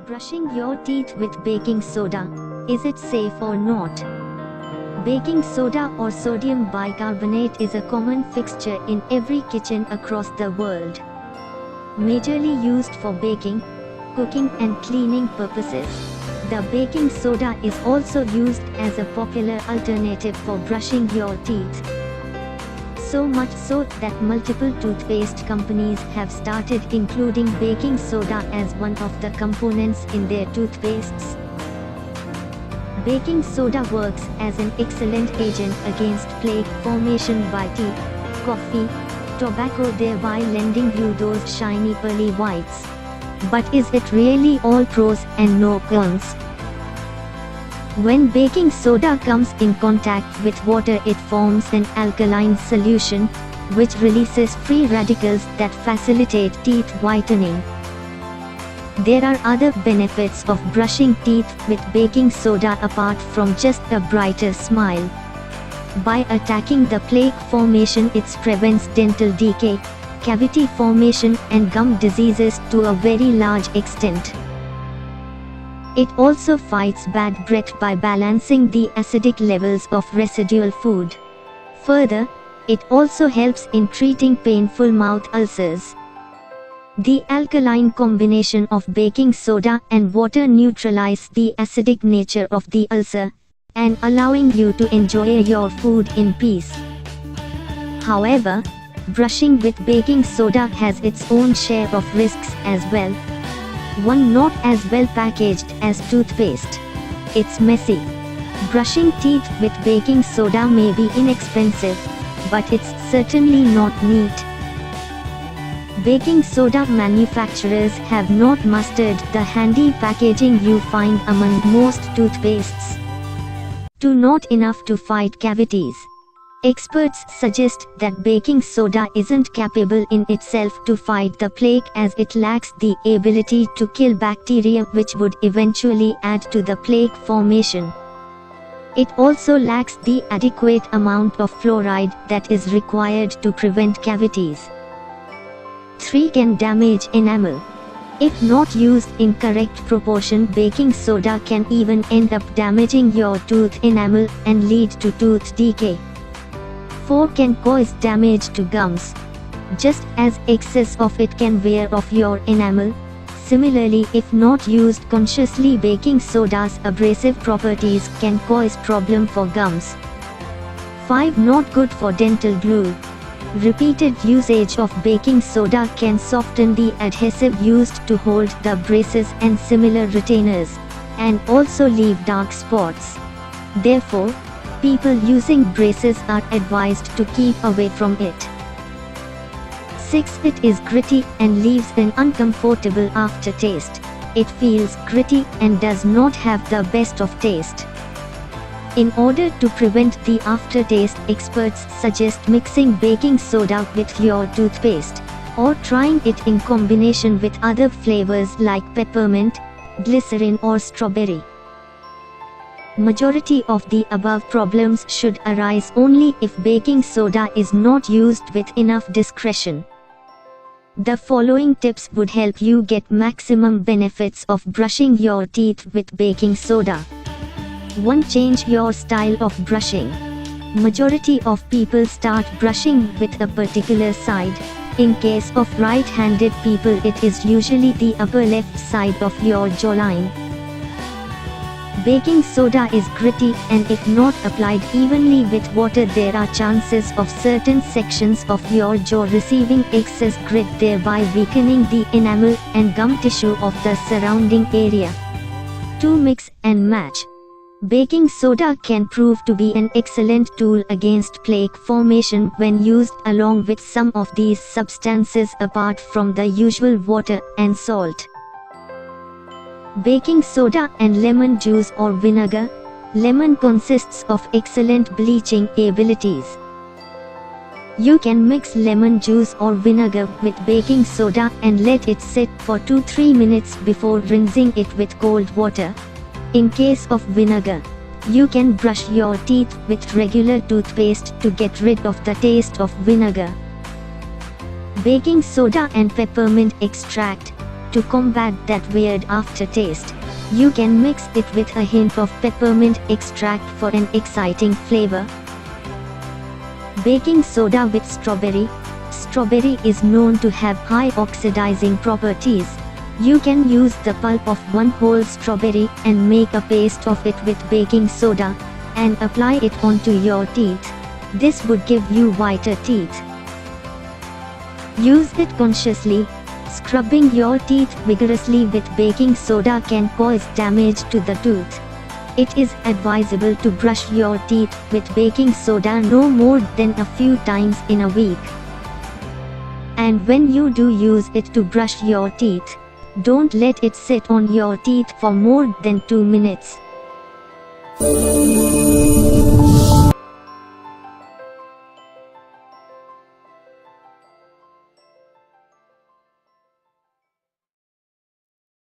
Brushing your teeth with baking soda, is it safe or not? Baking soda or sodium bicarbonate is a common fixture in every kitchen across the world. Majorly used for baking, cooking and cleaning purposes, the baking soda is also used as a popular alternative for brushing your teeth. So much so that multiple toothpaste companies have started including baking soda as one of the components in their toothpastes. Baking soda works as an excellent agent against plaque formation by tea, coffee, tobacco, thereby lending you those shiny pearly whites. But is it really all pros and no cons? When baking soda comes in contact with water, it forms an alkaline solution, which releases free radicals that facilitate teeth whitening. There are other benefits of brushing teeth with baking soda apart from just a brighter smile. By attacking the plaque formation, it prevents dental decay, cavity formation and gum diseases to a very large extent. It also fights bad breath by balancing the acidic levels of residual food. Further, it also helps in treating painful mouth ulcers. The alkaline combination of baking soda and water neutralizes the acidic nature of the ulcer, and allowing you to enjoy your food in peace. However, brushing with baking soda has its own share of risks as well. One, not as well packaged as toothpaste. It's messy. Brushing teeth with baking soda may be inexpensive, but it's certainly not neat. Baking soda manufacturers have not mastered the handy packaging you find among most toothpastes. 2. Not enough to fight cavities. Experts suggest that baking soda isn't capable in itself to fight the plaque, as it lacks the ability to kill bacteria, which would eventually add to the plaque formation. It also lacks the adequate amount of fluoride that is required to prevent cavities. 3. Can damage enamel. If not used in correct proportion, baking soda can even end up damaging your tooth enamel and lead to tooth decay. 4. Can cause damage to gums. Just as excess of it can wear off your enamel, similarly, if not used consciously, baking soda's abrasive properties can cause problem for gums. 5. Not good for dental glue. Repeated usage of baking soda can soften the adhesive used to hold the braces and similar retainers, and also leave dark spots. Therefore, people using braces are advised to keep away from it. 6. It is gritty and leaves an uncomfortable aftertaste. It feels gritty and does not have the best of taste. In order to prevent the aftertaste, experts suggest mixing baking soda with your toothpaste, or trying it in combination with other flavors like peppermint, glycerin or strawberry. Majority of the above problems should arise only if baking soda is not used with enough discretion. The following tips would help you get maximum benefits of brushing your teeth with baking soda. 1. Change your style of brushing. Majority of people start brushing with a particular side. In case of right-handed people, it is usually the upper left side of your jawline. Baking soda is gritty, and if not applied evenly with water, there are chances of certain sections of your jaw receiving excess grit, thereby weakening the enamel and gum tissue of the surrounding area. 2. Mix and match. Baking soda can prove to be an excellent tool against plaque formation when used along with some of these substances apart from the usual water and salt. Baking soda and lemon juice or vinegar. Lemon consists of excellent bleaching abilities. You can mix lemon juice or vinegar with baking soda and let it sit for 2-3 minutes before rinsing it with cold water. In case of vinegar, you can brush your teeth with regular toothpaste to get rid of the taste of vinegar. Baking soda and peppermint extract. To combat that weird aftertaste, you can mix it with a hint of peppermint extract for an exciting flavor. Baking soda with strawberry. Strawberry is known to have high oxidizing properties. You can use the pulp of one whole strawberry and make a paste of it with baking soda, and apply it onto your teeth. This would give you whiter teeth. Use it consciously. Scrubbing your teeth vigorously with baking soda can cause damage to the tooth. It is advisable to brush your teeth with baking soda no more than a few times in a week. And when you do use it to brush your teeth, don't let it sit on your teeth for more than 2 minutes.